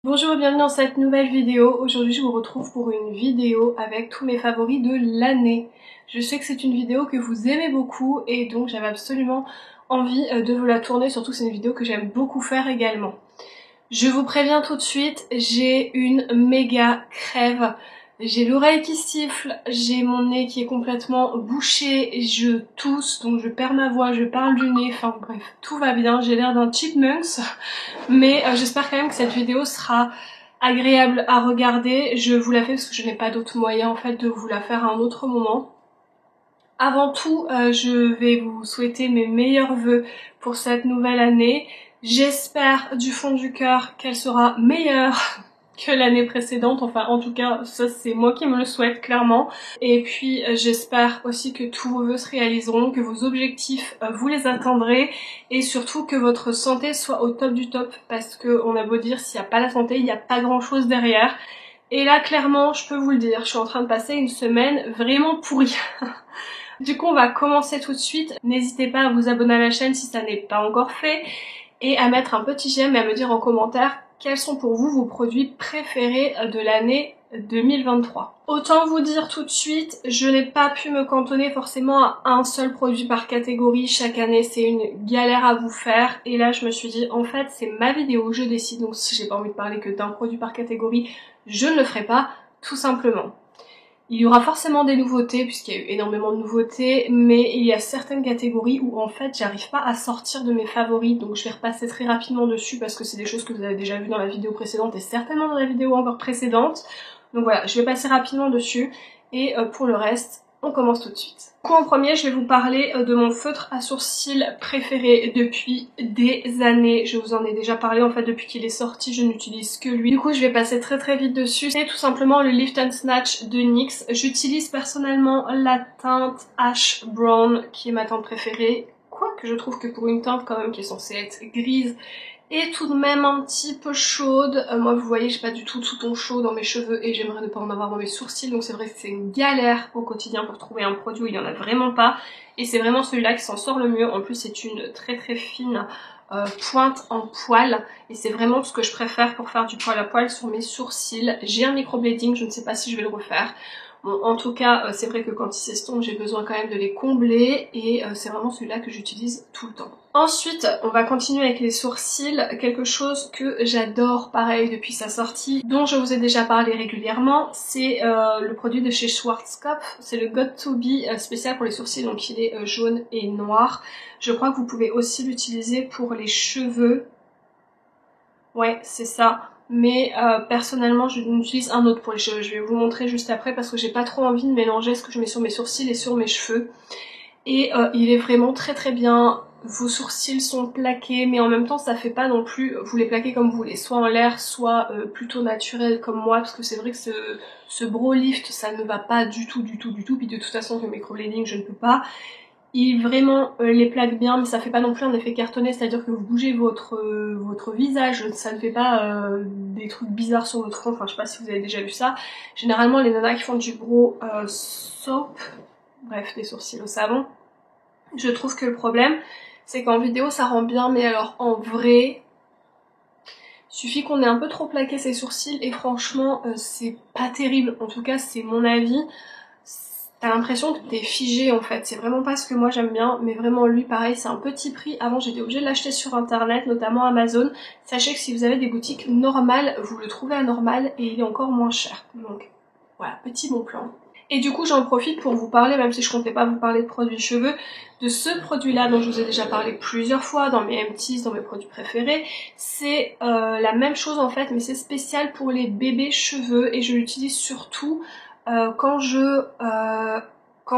Bonjour et bienvenue dans cette nouvelle vidéo. Aujourd'hui je vous retrouve pour une vidéo avec tous mes favoris de l'année. Je sais que c'est une vidéo que vous aimez beaucoup et donc j'avais absolument envie de vous la tourner, surtout que c'est une vidéo que j'aime beaucoup faire également. Je vous préviens tout de suite, j'ai une méga crève. J'ai l'oreille qui siffle, j'ai mon nez qui est complètement bouché, je tousse, donc je perds ma voix, je parle du nez, enfin bref, tout va bien, j'ai l'air d'un chipmunks. Mais j'espère quand même que cette vidéo sera agréable à regarder. Je vous la fais parce que je n'ai pas d'autre moyen en fait de vous la faire à un autre moment. Avant tout, je vais vous souhaiter mes meilleurs vœux pour cette nouvelle année. J'espère du fond du cœur qu'elle sera meilleure que l'année précédente, enfin en tout cas ça c'est moi qui me le souhaite clairement. Et puis j'espère aussi que tous vos vœux se réaliseront, que vos objectifs vous les atteindrez et surtout que votre santé soit au top du top, parce que on a beau dire s'il n'y a pas la santé, il n'y a pas grand chose derrière. Et là clairement je peux vous le dire, je suis en train de passer une semaine vraiment pourrie. Du coup on va commencer tout de suite. N'hésitez pas à vous abonner à la chaîne si ça n'est pas encore fait et à mettre un petit j'aime et à me dire en commentaire quels sont pour vous vos produits préférés de l'année 2023. Autant vous dire tout de suite, je n'ai pas pu me cantonner forcément à un seul produit par catégorie. Chaque année c'est une galère à vous faire et là je me suis dit en fait c'est ma vidéo, je décide, donc si j'ai pas envie de parler que d'un produit par catégorie, je ne le ferai pas tout simplement. Il y aura forcément des nouveautés puisqu'il y a eu énormément de nouveautés, mais il y a certaines catégories où en fait j'arrive pas à sortir de mes favoris, donc je vais repasser très rapidement dessus parce que c'est des choses que vous avez déjà vues dans la vidéo précédente et certainement dans la vidéo encore précédente. Donc voilà, je vais passer rapidement dessus et pour le reste, on commence tout de suite. Du coup, en premier, je vais vous parler de mon feutre à sourcils préféré depuis des années. Je vous en ai déjà parlé en fait depuis qu'il est sorti, je n'utilise que lui. Du coup, je vais passer très vite dessus. C'est tout simplement le Lift and Snatch de NYX. J'utilise personnellement la teinte Ash Brown qui est ma teinte préférée. Quoique je trouve que pour une teinte quand même qui est censée être grise et tout de même un petit peu chaude. Moi vous voyez j'ai pas du tout tout ton chaud dans mes cheveux et j'aimerais ne pas en avoir dans mes sourcils, donc c'est vrai que c'est une galère au quotidien pour trouver un produit où il y en a vraiment pas, et c'est vraiment celui-là qui s'en sort le mieux. En plus c'est une très fine pointe en poil et c'est vraiment ce que je préfère pour faire du poil à poil sur mes sourcils. J'ai un microblading, je ne sais pas si je vais le refaire. Bon, en tout cas, c'est vrai que quand ils s'estompent, j'ai besoin quand même de les combler et c'est vraiment celui-là que j'utilise tout le temps. Ensuite, on va continuer avec les sourcils, quelque chose que j'adore pareil depuis sa sortie, dont je vous ai déjà parlé régulièrement, c'est le produit de chez Schwarzkopf, c'est le Got To Be spécial pour les sourcils, donc il est jaune et noir. Je crois que vous pouvez aussi l'utiliser pour les cheveux. Ouais, c'est ça. Mais personnellement, je utilise un autre pour les cheveux. Je vais vous montrer juste après parce que j'ai pas trop envie de mélanger ce que je mets sur mes sourcils et sur mes cheveux. Et il est vraiment très bien. Vos sourcils sont plaqués, mais en même temps ça fait pas non plus, vous les plaquez comme vous voulez, soit en l'air, soit plutôt naturel comme moi, parce que c'est vrai que ce brow lift ça ne va pas du tout, puis de toute façon le microblading je ne peux pas. Il vraiment les plaque bien, mais ça fait pas non plus un effet cartonné, c'est-à-dire que vous bougez votre visage, ça ne fait pas des trucs bizarres sur votre front, enfin je sais pas si vous avez déjà vu ça. Généralement les nanas qui font du brow soap, bref des sourcils au savon, je trouve que le problème c'est qu'en vidéo ça rend bien, mais alors en vrai, suffit qu'on ait un peu trop plaqué ses sourcils et franchement c'est pas terrible, en tout cas c'est mon avis. T'as l'impression que t'es figé en fait, c'est vraiment pas ce que moi j'aime bien, mais vraiment lui pareil c'est un petit prix. Avant j'étais obligée de l'acheter sur internet, notamment Amazon. Sachez que si vous avez des boutiques normales, vous le trouvez à normal et il est encore moins cher. Donc voilà, petit bon plan. Et du coup j'en profite pour vous parler, même si je comptais pas vous parler de produits cheveux, de ce produit là dont je vous ai déjà parlé plusieurs fois dans mes empties, dans mes produits préférés. C'est la même chose en fait, mais c'est spécial pour les bébés cheveux et je l'utilise surtout quand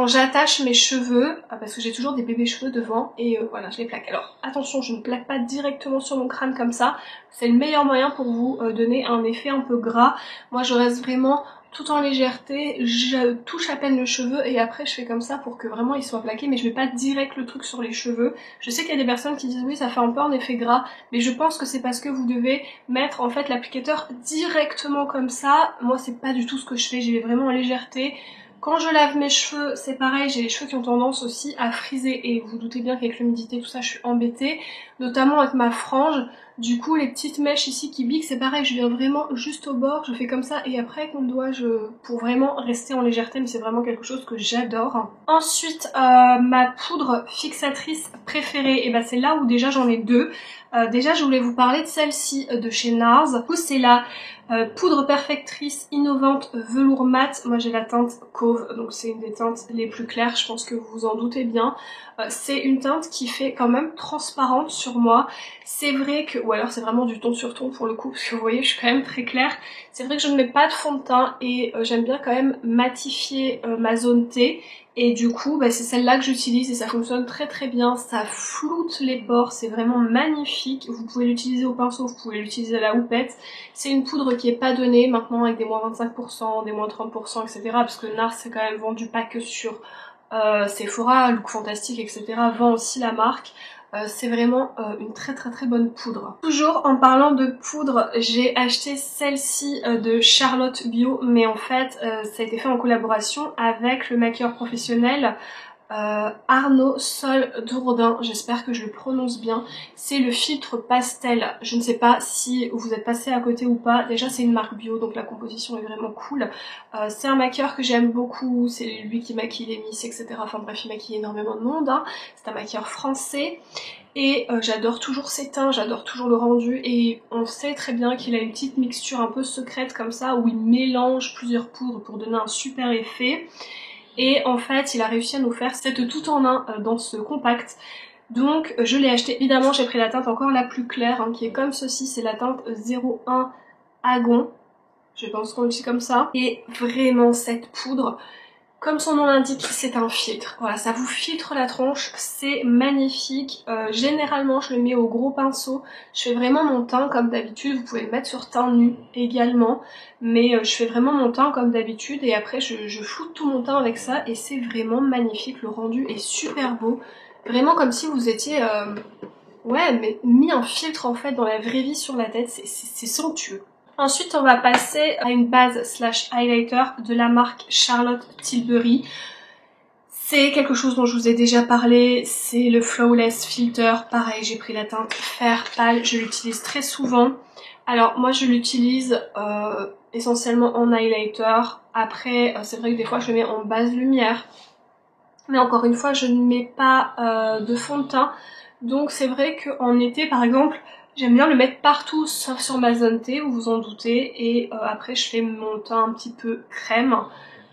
j'attache mes cheveux, parce que j'ai toujours des bébés cheveux devant et voilà je les plaque. Alors attention, je ne plaque pas directement sur mon crâne comme ça, c'est le meilleur moyen pour vous donner un effet un peu gras. Moi je reste vraiment tout en légèreté, je touche à peine le cheveu et après je fais comme ça pour que vraiment il soit plaqué, mais je mets pas direct le truc sur les cheveux. Je sais qu'il y a des personnes qui disent oui ça fait un peu un effet gras, mais je pense que c'est parce que vous devez mettre en fait l'applicateur directement comme ça. Moi c'est pas du tout ce que je fais, j'y vais vraiment en légèreté. Quand je lave mes cheveux, c'est pareil, j'ai les cheveux qui ont tendance aussi à friser et vous, vous doutez bien qu'avec l'humidité tout ça je suis embêtée, notamment avec ma frange. Du coup les petites mèches ici qui piquent, c'est pareil, je viens vraiment juste au bord, je fais comme ça et après avec mon doigt pour vraiment rester en légèreté, mais c'est vraiment quelque chose que j'adore. Ensuite ma poudre fixatrice préférée, et ben c'est là où déjà j'en ai deux. Déjà je voulais vous parler de celle-ci de chez NARS. Du coup c'est la poudre perfectrice innovante velours mat. Moi j'ai la teinte Cove, donc c'est une des teintes les plus claires, je pense que vous vous en doutez bien. C'est une teinte qui fait quand même transparente sur moi. C'est vrai que, ou alors c'est vraiment du ton sur ton pour le coup, parce que vous voyez je suis quand même très claire. C'est vrai que je ne mets pas de fond de teint et j'aime bien quand même matifier ma zone T. Et du coup bah, c'est celle-là que j'utilise et ça fonctionne très très bien, ça floute les pores, c'est vraiment magnifique. Vous pouvez l'utiliser au pinceau, vous pouvez l'utiliser à la houppette. C'est une poudre qui est pas donnée maintenant avec des moins 25%, des moins 30%, etc. Parce que NARS c'est quand même vendu pas que sur Sephora, Look Fantastic, etc. vend aussi la marque. C'est vraiment une très très très bonne poudre. Toujours en parlant de poudre, j'ai acheté celle-ci de Charlotte Bio, mais en fait ça a été fait en collaboration avec le maquilleur professionnel Arnaud Sol Dourdin, j'espère que je le prononce bien. C'est le filtre pastel, je ne sais pas si vous êtes passé à côté ou pas. Déjà c'est une marque bio donc la composition est vraiment cool. C'est un maquilleur que j'aime beaucoup, c'est lui qui maquille les Miss, etc. Enfin bref, il maquille énormément de monde, hein. C'est un maquilleur français. Et j'adore toujours ses teints, j'adore toujours le rendu et on sait très bien qu'il a une petite mixture un peu secrète comme ça où il mélange plusieurs poudres pour donner un super effet. Et en fait il a réussi à nous faire cette tout en un dans ce compact. Donc je l'ai acheté, évidemment j'ai pris la teinte encore la plus claire hein, qui est comme ceci, c'est la teinte 01 Agon, je pense qu'on le dit comme ça. Et vraiment cette poudre, comme son nom l'indique, c'est un filtre. Voilà, ça vous filtre la tronche, c'est magnifique. Généralement, je le mets au gros pinceau. Je fais vraiment mon teint comme d'habitude. Vous pouvez le mettre sur teint nu également. Mais je fais vraiment mon teint comme d'habitude. Et après, je floute tout mon teint avec ça. Et c'est vraiment magnifique. Le rendu est super beau. Vraiment comme si vous étiez... ouais, mais mis un filtre en fait dans la vraie vie sur la tête. C'est somptueux. Ensuite on va passer à une base slash highlighter de la marque Charlotte Tilbury. C'est quelque chose dont je vous ai déjà parlé, c'est le Flawless Filter. Pareil, j'ai pris la teinte Fer Pâle, je l'utilise très souvent. Alors moi je l'utilise essentiellement en highlighter. Après c'est vrai que des fois je le mets en base lumière. Mais encore une fois je ne mets pas de fond de teint. Donc c'est vrai qu'en été par exemple, j'aime bien le mettre partout sauf sur ma zone T, vous vous en doutez. Et après je fais mon teint un petit peu crème.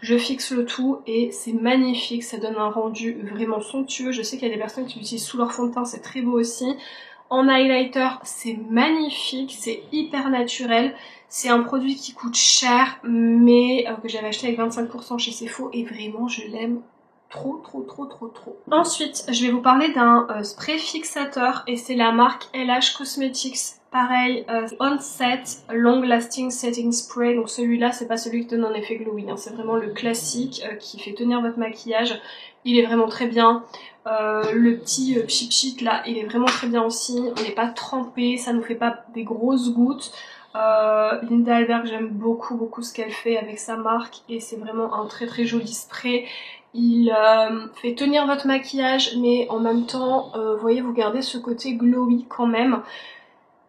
Je fixe le tout et c'est magnifique, ça donne un rendu vraiment somptueux. Je sais qu'il y a des personnes qui l'utilisent sous leur fond de teint, c'est très beau aussi. En highlighter, c'est magnifique, c'est hyper naturel. C'est un produit qui coûte cher, mais que j'avais acheté avec 25% chez Sephora et vraiment je l'aime trop. Ensuite, je vais vous parler d'un spray fixateur et c'est la marque LH Cosmetics. Pareil, Onset Long Lasting Setting Spray. Donc celui-là, c'est pas celui qui donne un effet glowy, hein. C'est vraiment le classique qui fait tenir votre maquillage. Il est vraiment très bien. Le petit Cheap Sheet là, il est vraiment très bien aussi. On n'est pas trempé, ça nous fait pas des grosses gouttes. Linda Alberg, j'aime beaucoup ce qu'elle fait avec sa marque et c'est vraiment un très joli spray. Il fait tenir votre maquillage mais en même temps, vous voyez, vous gardez ce côté glowy quand même.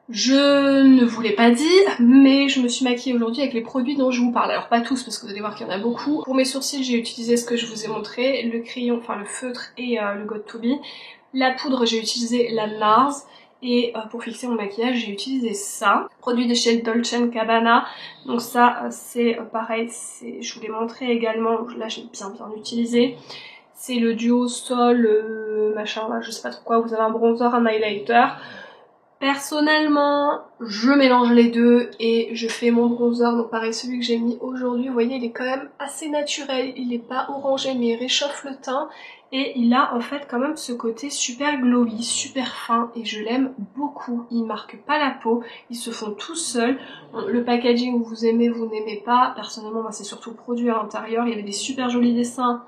Je ne vous l'ai pas dit, mais je me suis maquillée aujourd'hui avec les produits dont je vous parle. Alors pas tous parce que vous allez voir qu'il y en a beaucoup. Pour mes sourcils, j'ai utilisé ce que je vous ai montré, le crayon, enfin le feutre et le Got2b. La poudre, j'ai utilisé la NARS. Et pour fixer mon maquillage, j'ai utilisé ça. Produit de chez Dolce & Gabbana. Donc ça, c'est pareil, je vous l'ai montré également. Là, j'ai bien utilisé. C'est le duo Sol, machin, là, je sais pas trop quoi. Vous avez un bronzer, un highlighter. Personnellement, je mélange les deux et je fais mon bronzer. Donc pareil, celui que j'ai mis aujourd'hui, vous voyez, il est quand même assez naturel. Il n'est pas orangé, mais il réchauffe le teint. Et il a en fait quand même ce côté super glowy, super fin. Et je l'aime beaucoup. Il marque pas la peau. Ils se font tout seuls. Le packaging, vous aimez, vous n'aimez pas. Personnellement, moi, c'est surtout le produit à l'intérieur. Il y avait des super jolis dessins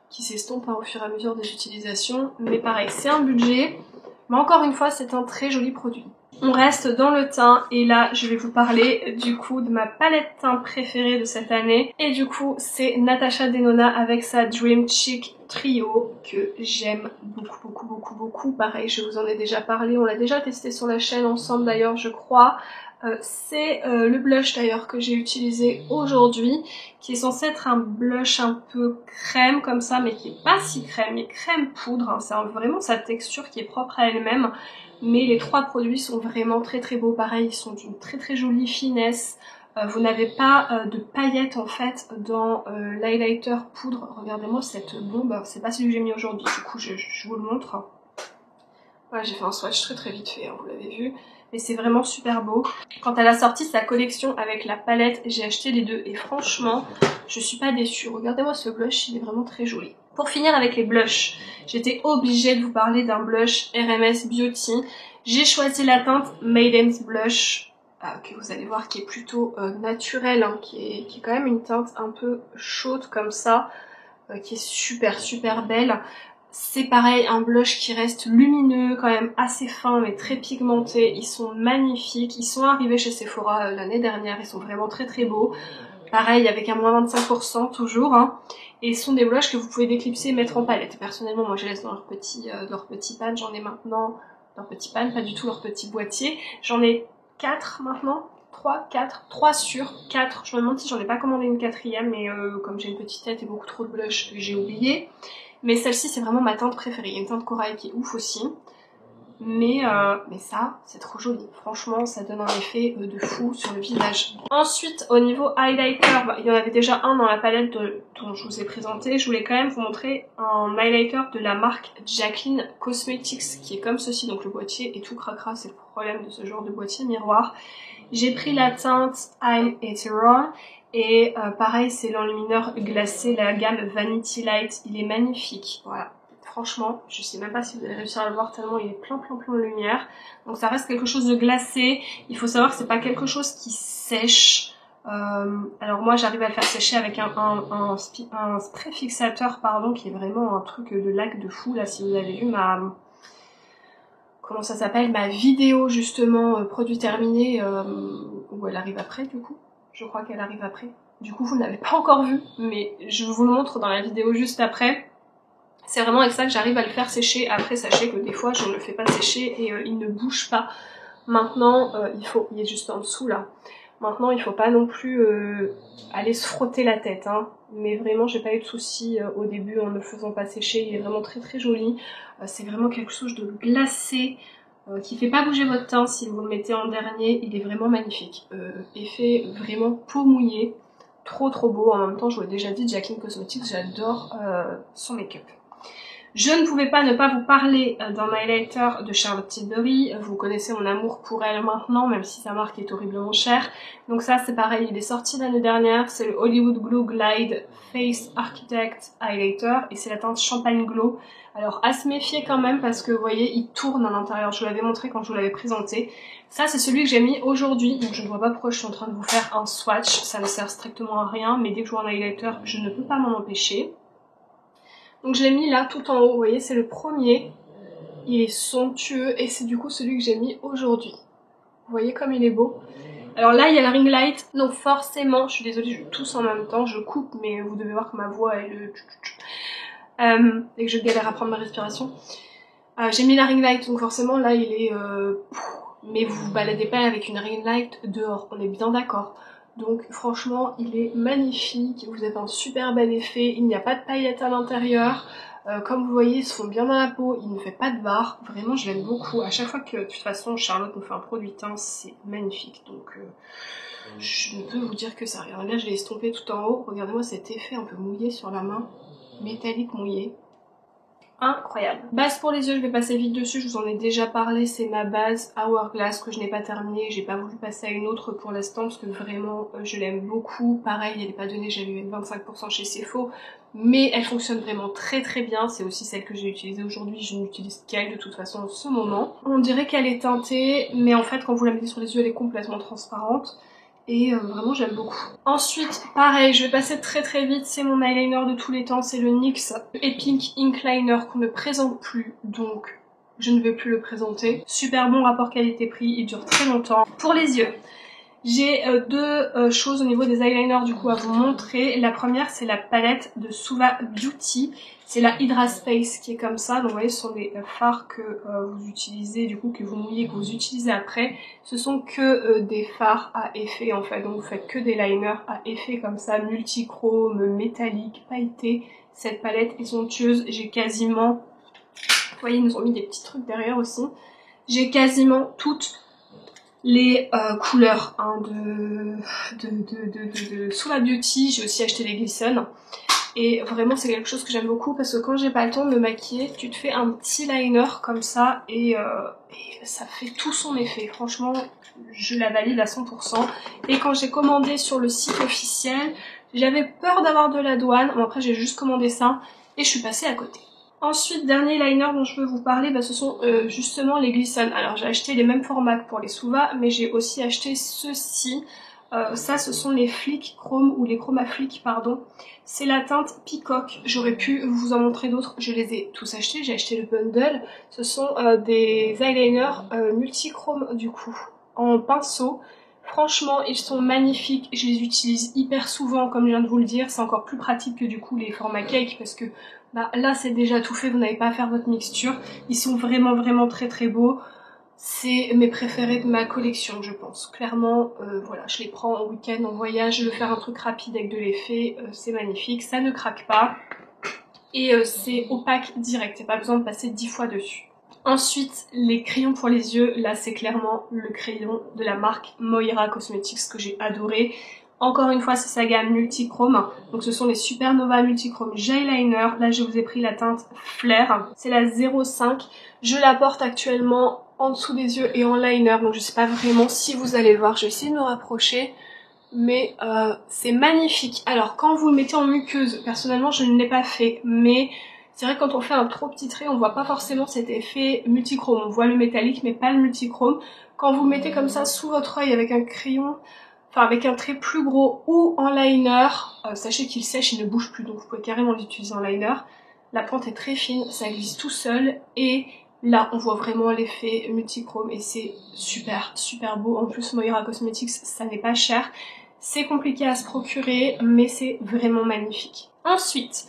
qui s'estompent au fur et à mesure des utilisations. Mais pareil, c'est un budget. Mais encore une fois, c'est un très joli produit. On reste dans le teint et là je vais vous parler du coup de ma palette teint préférée de cette année. Et du coup c'est Natasha Denona avec sa Dream Cheek Trio que j'aime beaucoup. Pareil, je vous en ai déjà parlé, on l'a déjà testé sur la chaîne ensemble d'ailleurs je crois. C'est le blush d'ailleurs que j'ai utilisé aujourd'hui, qui est censé être un blush un peu crème comme ça, mais qui est pas si crème, mais crème poudre, hein. C'est vraiment sa texture qui est propre à elle-même. Mais les trois produits sont vraiment très beaux, pareil, ils sont d'une très jolie finesse. Vous n'avez pas de paillettes en fait dans l'highlighter poudre. Regardez-moi cette bombe, c'est pas celui que j'ai mis aujourd'hui, du coup je vous le montre. Voilà, j'ai fait un swatch très vite fait, hein, vous l'avez vu. Mais c'est vraiment super beau. Quand elle a sorti sa collection avec la palette, j'ai acheté les deux et franchement, je suis pas déçue. Regardez-moi ce blush, il est vraiment très joli. Pour finir avec les blushs, j'étais obligée de vous parler d'un blush RMS Beauty. J'ai choisi la teinte Maiden's Blush, que vous allez voir qui est plutôt naturelle, hein, qui est quand même une teinte un peu chaude comme ça, qui est super belle. C'est pareil, un blush qui reste lumineux, quand même assez fin mais très pigmenté. Ils sont magnifiques, ils sont arrivés chez Sephora l'année dernière, ils sont vraiment très beaux. Pareil avec un moins 25% toujours, hein. Et ce sont des blushs que vous pouvez déclipser et mettre en palette. Personnellement moi je les laisse dans leur petit pan, j'en ai maintenant, leur petit pan, pas du tout leur petit boîtier. J'en ai 4 maintenant. 3 sur 4. Je me demande si j'en ai pas commandé une quatrième, mais comme j'ai une petite tête et beaucoup trop de blush, j'ai oublié. Mais celle-ci c'est vraiment ma teinte préférée. Il y a une teinte corail qui est ouf aussi. Mais ça, c'est trop joli. Franchement, ça donne un effet de fou sur le visage. Ensuite, au niveau highlighter, il y en avait déjà un dans la palette dont je vous ai présenté. Je voulais quand même vous montrer un highlighter de la marque Jaclyn Cosmetics, qui est comme ceci. Donc le boîtier est tout cracra, c'est le problème de ce genre de boîtier miroir. J'ai pris la teinte I'm Ethereal. Et pareil, c'est l'enlumineur glacé, la gamme Vanity Light. Il est magnifique, voilà. Franchement, je sais même pas si vous allez réussir à le voir tellement il est plein de lumière. Donc ça reste quelque chose de glacé. Il faut savoir que c'est pas quelque chose qui sèche. Alors moi j'arrive à le faire sécher avec un spray fixateur pardon, qui est vraiment un truc de lac de fou. Là si vous avez vu ma... Comment ça s'appelle? Ma vidéo justement produit terminé où elle arrive après du coup. Je crois qu'elle arrive après. Du coup vous ne l'avez pas encore vu mais je vous le montre dans la vidéo juste après. C'est vraiment avec ça que j'arrive à le faire sécher. Après, sachez que des fois, je ne le fais pas sécher et il ne bouge pas. Maintenant, il est juste en dessous là. Maintenant, il faut pas non plus aller se frotter la tête, hein. Mais vraiment, j'ai pas eu de soucis au début en ne le faisant pas sécher. Il est vraiment très joli. C'est vraiment quelque chose de glacé qui fait pas bouger votre teint si vous le mettez en dernier. Il est vraiment magnifique. Effet vraiment peau mouillée. Trop beau. En même temps, je vous l'ai déjà dit, Jaclyn Cosmetics, j'adore son make-up. Je ne pouvais pas ne pas vous parler d'un highlighter de Charlotte Tilbury. Vous connaissez mon amour pour elle maintenant, même si sa marque est horriblement chère. Donc ça c'est pareil, il est sorti l'année dernière. C'est le Hollywood Glow Glide Face Architect Highlighter et c'est la teinte Champagne Glow. Alors à se méfier quand même parce que vous voyez, il tourne à l'intérieur. Je vous l'avais montré quand je vous l'avais présenté. Ça c'est celui que j'ai mis aujourd'hui, donc je ne vois pas pourquoi je suis en train de vous faire un swatch. Ça ne sert strictement à rien, mais dès que je vois un highlighter, je ne peux pas m'en empêcher. Donc je l'ai mis là tout en haut, vous voyez c'est le premier, il est somptueux et c'est du coup celui que j'ai mis aujourd'hui. Vous voyez comme il est beau. Alors là il y a la ring light, donc forcément, je suis désolée je tousse en même temps, je coupe mais vous devez voir que ma voix est et que je galère à prendre ma respiration. J'ai mis la ring light donc forcément là il est... mais vous vous baladez pas avec une ring light dehors, on est bien d'accord. Donc franchement il est magnifique, vous avez un super bel effet, il n'y a pas de paillettes à l'intérieur, comme vous voyez ils se font bien dans la peau, il ne fait pas de barre, vraiment je l'aime beaucoup. À chaque fois que de toute façon Charlotte nous fait un produit teint c'est magnifique, donc je ne peux vous dire que ça. Regardez là je l'ai estompé tout en haut, regardez-moi cet effet un peu mouillé sur la main, métallique mouillé. Incroyable. Base pour les yeux, je vais passer vite dessus, je vous en ai déjà parlé, c'est ma base Hourglass que je n'ai pas terminée, j'ai pas voulu passer à une autre pour l'instant parce que vraiment je l'aime beaucoup. Pareil, elle n'est pas donnée, j'avais eu 25% chez Sephora, mais elle fonctionne vraiment très bien, c'est aussi celle que j'ai utilisée aujourd'hui, je n'utilise qu'elle de toute façon en ce moment. On dirait qu'elle est teintée, mais en fait quand vous la mettez sur les yeux elle est complètement transparente. Et vraiment j'aime beaucoup. Ensuite pareil, je vais passer très vite, c'est mon eyeliner de tous les temps, c'est le NYX Epic Ink Liner qu'on ne présente plus, donc je ne vais plus le présenter. Super bon rapport qualité-prix, il dure très longtemps. Pour les yeux, j'ai deux choses au niveau des eyeliners du coup à vous montrer. La première, c'est la palette de Suva Beauty. C'est la Hydra Space qui est comme ça. Donc vous voyez, ce sont des fards que vous utilisez, du coup que vous mouillez, que vous utilisez après. Ce sont que des fards à effet en fait. Donc vous faites que des liners à effet comme ça, multichrome, métallique, pailleté. Cette palette est somptueuse. J'ai quasiment... Vous voyez, ils nous ont mis des petits trucs derrière aussi. J'ai quasiment toutes les couleurs hein, de Suva Beauty. J'ai aussi acheté les Glisten. Et vraiment c'est quelque chose que j'aime beaucoup parce que quand j'ai pas le temps de me maquiller, tu te fais un petit liner comme ça et ça fait tout son effet. Franchement, je la valide à 100%. Et quand j'ai commandé sur le site officiel, j'avais peur d'avoir de la douane. Bon après j'ai juste commandé ça et je suis passée à côté. Ensuite, dernier liner dont je veux vous parler, bah, ce sont justement les Glisten. Alors j'ai acheté les mêmes formats que pour les Suva, mais j'ai aussi acheté ceux-ci. Ça, ce sont les Flick Chrome ou les Chroma Flick, pardon. C'est la teinte Peacock. J'aurais pu vous en montrer d'autres. Je les ai tous achetés. J'ai acheté le bundle. Ce sont des eyeliners multichrome du coup, en pinceau. Franchement, ils sont magnifiques. Je les utilise hyper souvent, comme je viens de vous le dire. C'est encore plus pratique que du coup les formats cake parce que bah, là, c'est déjà tout fait. Vous n'avez pas à faire votre mixture. Ils sont vraiment très très beaux. C'est mes préférés de ma collection, je pense. Clairement, voilà, je les prends en week-end, en voyage, je veux faire un truc rapide avec de l'effet, c'est magnifique, ça ne craque pas. Et c'est opaque direct, il n'y a pas besoin de passer 10 fois dessus. Ensuite, les crayons pour les yeux, là c'est clairement le crayon de la marque Moira Cosmetics que j'ai adoré. Encore une fois, c'est sa gamme multichrome. Donc ce sont les Supernova Multichrome J-Liner. Là, je vous ai pris la teinte Flair. C'est la 05. Je la porte actuellement en dessous des yeux et en liner. Donc je sais pas vraiment si vous allez le voir. Je vais essayer de me rapprocher. Mais c'est magnifique. Alors quand vous le mettez en muqueuse, personnellement je ne l'ai pas fait. Mais c'est vrai que quand on fait un trop petit trait, on voit pas forcément cet effet multichrome. On voit le métallique mais pas le multichrome. Quand vous le mettez comme ça sous votre œil avec un crayon... Enfin avec un trait plus gros ou en liner, sachez qu'il sèche et ne bouge plus, donc vous pouvez carrément l'utiliser en liner. La pente est très fine, ça glisse tout seul et là on voit vraiment l'effet multichrome et c'est super beau. En plus Moira Cosmetics, ça n'est pas cher, c'est compliqué à se procurer mais c'est vraiment magnifique. Ensuite,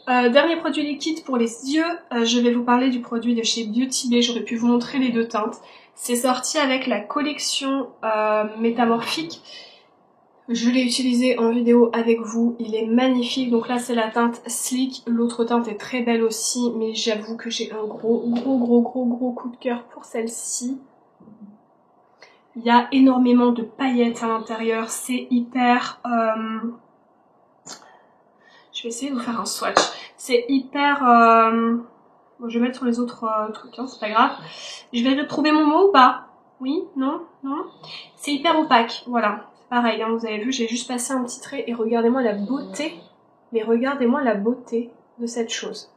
dernier produit liquide pour les yeux, je vais vous parler du produit de chez Beauty Bay, j'aurais pu vous montrer les deux teintes. C'est sorti avec la collection métamorphique. Je l'ai utilisé en vidéo avec vous, il est magnifique. Donc là c'est la teinte Sleek, l'autre teinte est très belle aussi, mais j'avoue que j'ai un gros coup de cœur pour celle-ci. Il y a énormément de paillettes à l'intérieur, c'est hyper... Je vais essayer de vous faire un swatch. C'est hyper... Bon, je vais mettre sur les autres trucs, hein, c'est pas grave. Je vais retrouver mon mot ou pas? Oui? Non? Non? C'est hyper opaque, voilà. C'est pareil, hein, vous avez vu, j'ai juste passé un petit trait et regardez-moi la beauté. Mais regardez-moi la beauté de cette chose.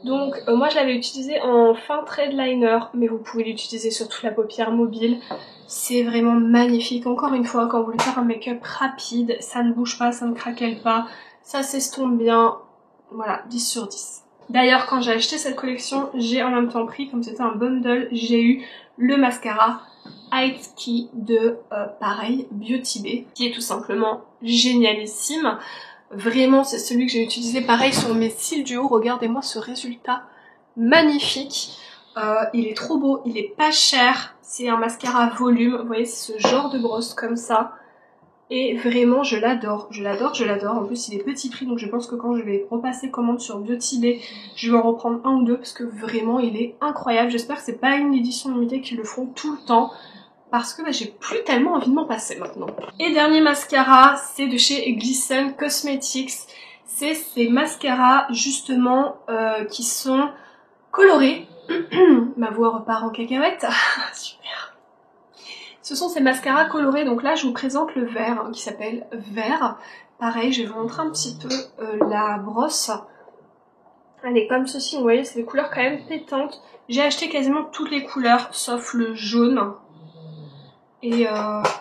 Donc, moi je l'avais utilisé en fin trait de liner, mais vous pouvez l'utiliser sur toute la paupière mobile. C'est vraiment magnifique. Encore une fois, quand vous voulez faire un make-up rapide, ça ne bouge pas, ça ne craquelle pas, ça s'estompe bien. Voilà, 10 sur 10. D'ailleurs, quand j'ai acheté cette collection, j'ai en même temps pris, comme c'était un bundle, j'ai eu le mascara Height Key de, pareil, Beauty Bay, qui est tout simplement génialissime. Vraiment, c'est celui que j'ai utilisé pareil sur mes cils du haut. Regardez-moi ce résultat magnifique. Il est trop beau, il est pas cher. C'est un mascara volume. Vous voyez, c'est ce genre de brosse comme ça. Et vraiment, je l'adore. En plus, il est petit prix, donc je pense que quand je vais repasser commande sur Beauty Bay, je vais en reprendre un ou deux parce que vraiment, il est incroyable. J'espère que c'est pas une édition limitée qu'ils le font tout le temps. Parce que bah, j'ai plus tellement envie de m'en passer maintenant. Et dernier mascara, c'est de chez Glisten Cosmetics. C'est ces mascaras justement qui sont colorés. Ma voix repart en cacahuète. Super. Ce sont ces mascaras colorés. Donc là, je vous présente le vert hein, qui s'appelle Vert. Pareil, je vais vous montrer un petit peu la brosse. Elle est comme ceci. Vous voyez, c'est des couleurs quand même pétantes. J'ai acheté quasiment toutes les couleurs sauf le jaune. Et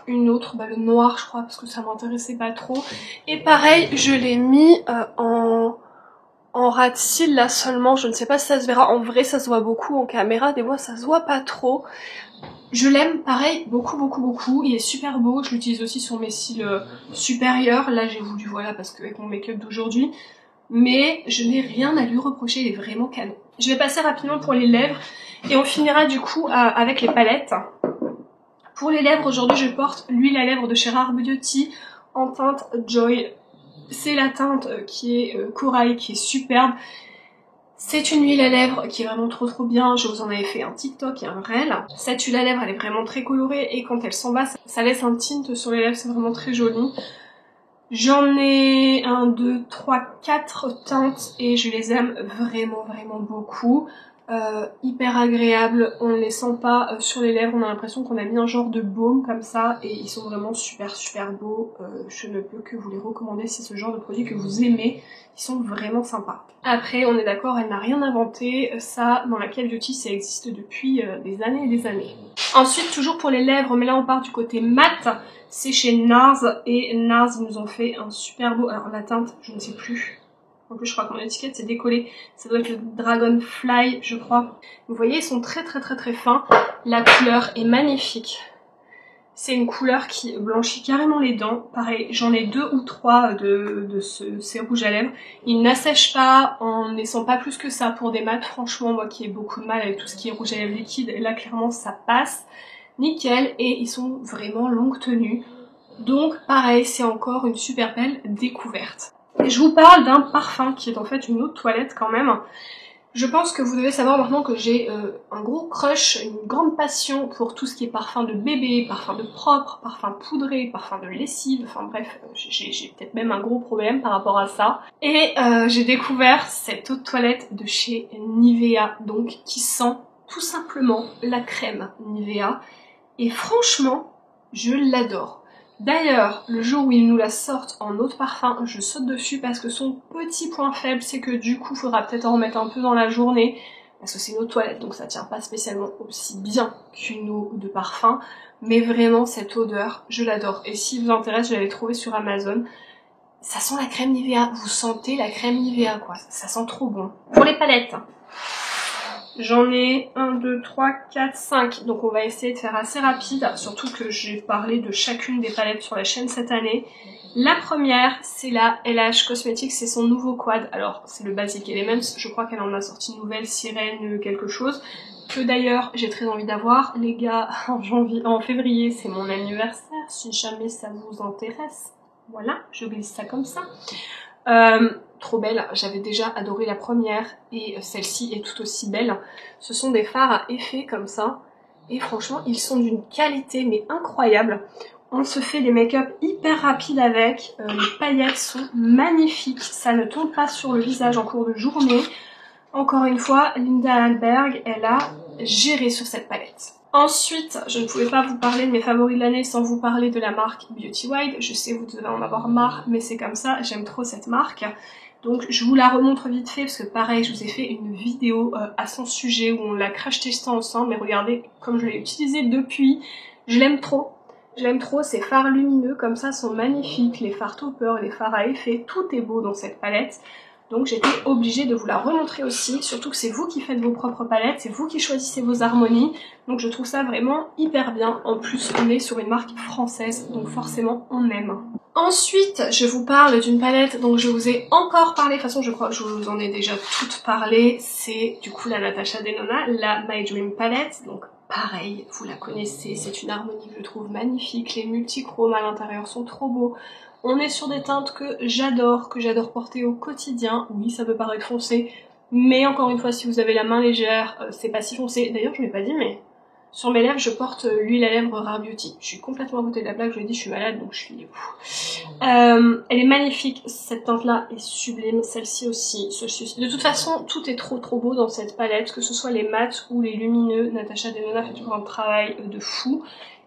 une autre, bah, le noir je crois parce que ça m'intéressait pas trop. Et pareil, je l'ai mis en en ras de cils là seulement, je ne sais pas si ça se verra, en vrai ça se voit beaucoup, en caméra des fois ça se voit pas trop. Je l'aime pareil beaucoup, il est super beau, je l'utilise aussi sur mes cils supérieurs, là j'ai voulu voilà parce qu'avec mon make-up d'aujourd'hui, mais je n'ai rien à lui reprocher, il est vraiment canon. Je vais passer rapidement pour les lèvres et on finira du coup avec les palettes. Pour les lèvres aujourd'hui je porte l'huile à lèvres de chez Rare Beauty en teinte Joy. C'est la teinte qui est corail, qui est superbe. C'est une huile à lèvres qui est vraiment trop bien. Je vous en avais fait un TikTok et un reel. Cette huile à lèvres, elle est vraiment très colorée et quand elle s'en va, ça laisse un tint sur les lèvres. C'est vraiment très joli. J'en ai 1, 2, 3, 4 teintes et je les aime vraiment beaucoup. Hyper agréables, on ne les sent pas sur les lèvres, on a l'impression qu'on a mis un genre de baume comme ça et ils sont vraiment super beaux. Je ne peux que vous les recommander si c'est ce genre de produit que vous aimez, ils sont vraiment sympas. Après on est d'accord, elle n'a rien inventé, ça dans la Cave Beauty ça existe depuis des années et des années. Ensuite toujours pour les lèvres, mais là on part du côté mat, c'est chez NARS et NARS ils nous ont fait un super beau, alors la teinte je ne sais plus. En plus je crois que mon étiquette c'est décollé, ça doit être le Dragonfly je crois. Vous voyez ils sont très fins, la couleur est magnifique. C'est une couleur qui blanchit carrément les dents, pareil j'en ai 2 ou 3 de ces rouges à lèvres. Ils n'assèchent pas, on ne sent pas plus que ça pour des mats, franchement moi qui ai beaucoup de mal avec tout ce qui est rouge à lèvres liquide, là clairement ça passe. Nickel et ils sont vraiment longue tenue. Donc pareil c'est encore une super belle découverte. Et je vous parle d'un parfum qui est en fait une eau de toilette quand même. Je pense que vous devez savoir maintenant que j'ai un gros crush, une grande passion pour tout ce qui est parfum de bébé, parfum de propre, parfum poudré, parfum de lessive, enfin bref, j'ai peut-être même un gros problème par rapport à ça. Et j'ai découvert cette eau de toilette de chez Nivea, donc qui sent tout simplement la crème Nivea. Et franchement, je l'adore. D'ailleurs, le jour où ils nous la sortent en eau de parfum, je saute dessus parce que son petit point faible, c'est que du coup, il faudra peut-être en remettre un peu dans la journée, parce que c'est une eau de toilette, donc ça tient pas spécialement aussi bien qu'une eau de parfum, mais vraiment, cette odeur, je l'adore. Et si vous intéresse, je l'avais trouvée sur Amazon. Ça sent la crème Nivea, vous sentez la crème Nivea, quoi, ça sent trop bon. Pour les palettes, j'en ai 1, 2, 3, 4, 5, donc on va essayer de faire assez rapide, surtout que j'ai parlé de chacune des palettes sur la chaîne cette année. La première, c'est la LH Cosmetics, c'est son nouveau quad, alors c'est le Basic Elements, je crois qu'elle en a sorti une nouvelle, Sirène quelque chose, que d'ailleurs j'ai très envie d'avoir. Les gars, en février c'est mon anniversaire, si jamais ça vous intéresse, voilà, je glisse ça comme ça. Trop belle, j'avais déjà adoré la première et celle-ci est tout aussi belle. Ce sont des fards à effet comme ça et franchement ils sont d'une qualité mais incroyable. On se fait des make-up hyper rapides avec, les paillettes sont magnifiques, ça ne tombe pas sur le visage en cours de journée. Encore une fois, Linda Alberg, elle a géré sur cette palette. Ensuite, je ne pouvais pas vous parler de mes favoris de l'année sans vous parler de la marque Beauty Wild. Je sais vous devez en avoir marre, mais c'est comme ça, j'aime trop cette marque. Donc je vous la remontre vite fait parce que pareil, je vous ai fait une vidéo à son sujet où on l'a crash testé ensemble. Mais regardez comme je l'ai utilisé depuis, je l'aime trop. Je l'aime trop, ces fards lumineux comme ça sont magnifiques, les fards topper, les fards à effet, tout est beau dans cette palette. Donc j'étais obligée de vous la remontrer aussi, surtout que c'est vous qui faites vos propres palettes, c'est vous qui choisissez vos harmonies, donc je trouve ça vraiment hyper bien. En plus on est sur une marque française, donc forcément on aime. Ensuite je vous parle d'une palette dont je vous ai encore parlé, de toute façon je crois que je vous en ai déjà toutes parlé, c'est du coup la Natasha Denona, la My Dream Palette, donc pareil, vous la connaissez, c'est une harmonie que je trouve magnifique, les multichromes à l'intérieur sont trop beaux. On est sur des teintes que j'adore porter au quotidien. Oui, ça peut paraître foncé, mais encore une fois, si vous avez la main légère, c'est pas si foncé. D'ailleurs, je ne l'ai pas dit, mais sur mes lèvres, je porte l'huile à lèvres Rare Beauty. Je suis complètement à côté de la plaque, je l'ai dit, je suis malade, donc je suis... elle est magnifique, cette teinte-là est sublime, celle-ci aussi, celle-ci aussi. De toute façon, tout est trop beau dans cette palette, que ce soit les mats ou les lumineux. Natasha Denona fait toujours un travail de fou,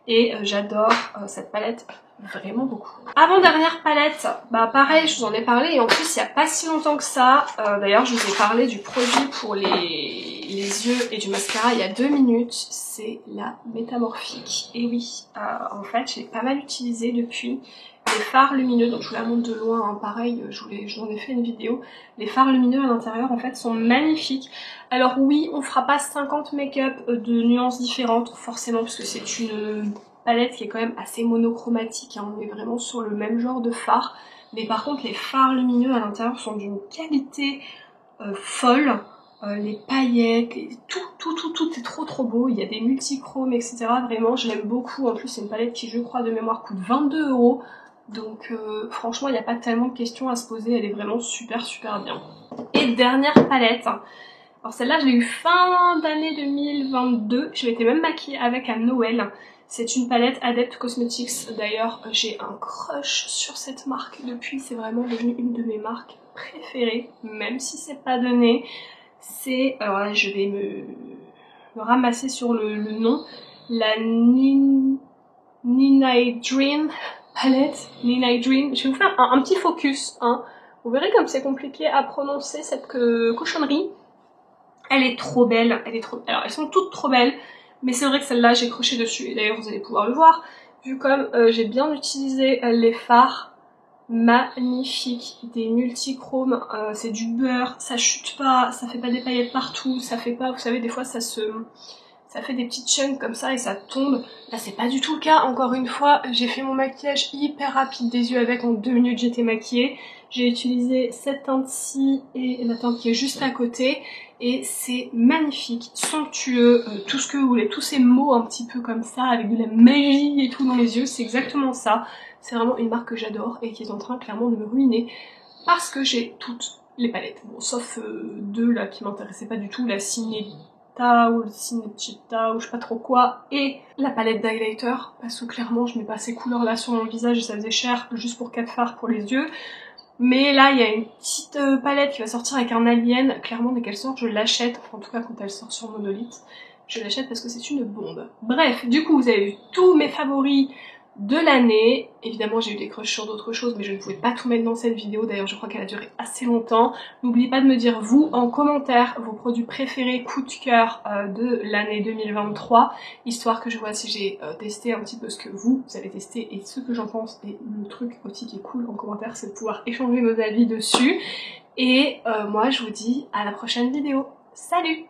et j'adore cette palette vraiment beaucoup. Avant-dernière palette, bah pareil, je vous en ai parlé et en plus il n'y a pas si longtemps que ça. D'ailleurs je vous ai parlé du produit pour les yeux et du mascara il y a 2 minutes. C'est la Métamorphique. Et oui, en fait je l'ai pas mal utilisé depuis. fards lumineux, donc je vous la montre de loin, hein, pareil, je vous en ai fait une vidéo. Les fards lumineux à l'intérieur en fait sont magnifiques. Alors oui, on fera pas 50 make-up de nuances différentes, forcément, parce que c'est une palette qui est quand même assez monochromatique, hein, on est vraiment sur le même genre de fard. Mais par contre les fards lumineux à l'intérieur sont d'une qualité folle. Les paillettes, tout est trop beau. Il y a des multichromes, etc. Vraiment, je l'aime beaucoup. En plus, c'est une palette qui, je crois, de mémoire coûte 22 €. Donc, franchement, il n'y a pas tellement de questions à se poser. Elle est vraiment super bien. Et dernière palette. Alors, celle-là, je l'ai eu fin d'année 2022. Je m'étais même maquillée avec à Noël. C'est une palette Adept Cosmetics. D'ailleurs, j'ai un crush sur cette marque depuis. C'est vraiment devenu une de mes marques préférées, même si c'est pas donné. C'est, alors là je vais me ramasser sur le nom, la Ninai palette, Ninai Dream. Je vais vous faire un petit focus, hein. Vous verrez comme c'est compliqué à prononcer cette cochonnerie. Elle est trop belle, alors elles sont toutes trop belles, mais c'est vrai que celle-là j'ai croché dessus, et d'ailleurs vous allez pouvoir le voir, vu comme j'ai bien utilisé les fards. Magnifique, des multichromes, c'est du beurre, ça chute pas, ça fait pas des paillettes partout, ça fait pas, vous savez, des fois ça fait des petites chunks comme ça et ça tombe. Là c'est pas du tout le cas, encore une fois, j'ai fait mon maquillage hyper rapide des yeux avec, en 2 minutes j'étais maquillée. J'ai utilisé cette teinte-ci et la teinte qui est juste à côté, et c'est magnifique, somptueux, tout ce que vous voulez, tous ces mots un petit peu comme ça, avec de la magie et tout dans les yeux, c'est exactement ça. C'est vraiment une marque que j'adore et qui est en train clairement de me ruiner parce que j'ai toutes les palettes. Bon, sauf deux là qui m'intéressaient pas du tout, la Cineta ou le Cinechita ou je sais pas trop quoi, et la palette d'highlighter, parce que clairement je mets pas ces couleurs là sur mon visage et ça faisait cher juste pour 4 fards pour les yeux. Mais là il y a une petite palette qui va sortir avec un alien, clairement dès qu'elle sort je l'achète, enfin en tout cas quand elle sort sur Monolith, je l'achète parce que c'est une bombe. Bref, du coup vous avez vu tous mes favoris de l'année. Évidemment j'ai eu des crushs sur d'autres choses mais je ne pouvais pas tout mettre dans cette vidéo, d'ailleurs je crois qu'elle a duré assez longtemps. N'oubliez pas de me dire vous en commentaire vos produits préférés coup de cœur de l'année 2023, histoire que je vois si j'ai testé un petit peu ce que vous avez testé et ce que j'en pense. Et le truc aussi qui est cool en commentaire, c'est de pouvoir échanger nos avis dessus. Et moi je vous dis à la prochaine vidéo. Salut!